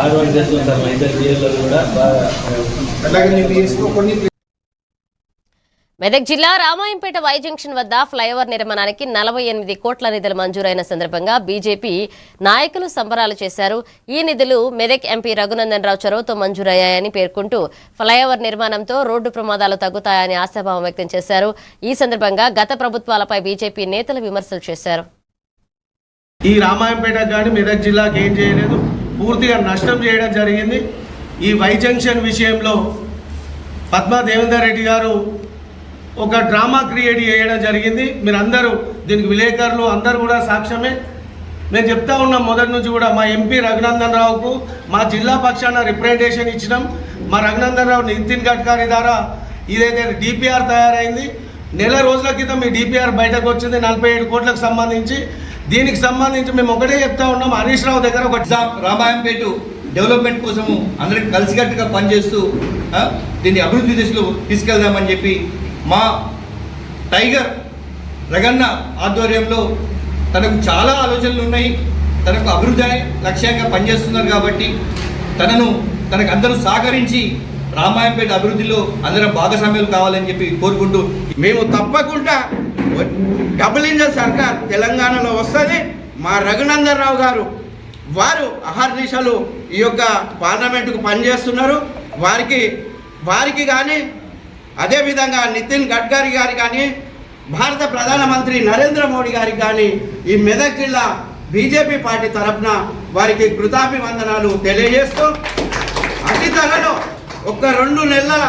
Hard work చేస్తుంటారు. మా ఇద్దరు పిఎల్లు కూడా బాగా మెదక్ జిల్లా రామాయంపేట వై జంక్షన్ వద్ద ఫ్లైఓవర్ నిర్మాణానికి 48 కోట్ల నిధులు మంజూరైన సందర్భంగా బీజేపీ నాయకులు సంబరాలు చేశారు. ఈ నిధులు మెదక్ ఎంపీ రఘునందన్ రావు చొరవతో మంజూరయ్యాయని పేర్కొంటూ ఫ్లైఓవర్ నిర్మాణంతో రోడ్డు ప్రమాదాలు తగ్గుతాయని ఆశాభావం వ్యక్తం చేశారు. ఈ సందర్భంగా గత ప్రభుత్వాలపై బీజేపీ నేతలు విమర్శలు చేశారు. ఈ రామాయంపేట కానీ మెదక్ జిల్లాకి ఏం చేయలేదు, పూర్తిగా నష్టం చేయడం జరిగింది. ఈ వై జంక్షన్ విషయంలో పద్మా దేవేందర్ రెడ్డి గారు ఒక డ్రామా క్రియేట్ చేయడం జరిగింది. మీరందరూ దీనికి విలేకరులు అందరూ కూడా సాక్ష్యమే. నేను చెప్తా ఉన్నాం మొదటి నుంచి కూడా మా ఎంపీ రఘునందన్ రావుకు మా జిల్లా పక్షాన రిప్రజెంటేషన్ ఇచ్చినాం. మా రఘునందన్ రావు నితిన్ గడ్కరీ ద్వారా ఇదైతే డిపిఆర్ తయారైంది. నెల రోజుల క్రితం ఈ డిపిఆర్ బయటకు వచ్చింది 47 కోట్లకు సంబంధించి. దీనికి సంబంధించి మేము ఒకటే చెప్తా ఉన్నాం, హరీష్ రావు దగ్గర ఒక రామాయంపేట డెవలప్మెంట్ కోసము అందరికి కలిసికట్టుగా పనిచేస్తూ దీన్ని అభివృద్ధి దిశలో తీసుకెళ్దామని చెప్పి మా టైగర్ రగన్న ఆధ్వర్యంలో తనకు చాలా ఆలోచనలు ఉన్నాయి. తనకు అభివృద్ధి లక్ష్యంగా పనిచేస్తున్నారు కాబట్టి తనకు అందరూ సహకరించి రామాయంపేట అభివృద్ధిలో అందరం భాగస్వామ్యాలు కావాలని చెప్పి కోరుకుంటూ మేము తప్పకుండా డబుల్ ఇంజన్ సర్కార్ తెలంగాణలో వస్తుంది. మా రఘునందన్ రావు గారు వారు అహర్నిశలు ఈ యొక్క పార్లమెంటుకు పనిచేస్తున్నారు. వారికి కానీ అదేవిధంగా నితిన్ గడ్కరీ గారికి కానీ భారత ప్రధానమంత్రి నరేంద్ర మోడీ గారికి కానీ ఈ మెదక్ జిల్లా బీజేపీ పార్టీ తరఫున వారికి కృతాభివందనాలు తెలియజేస్తూ అతి త్వరలో 1-2 నెలల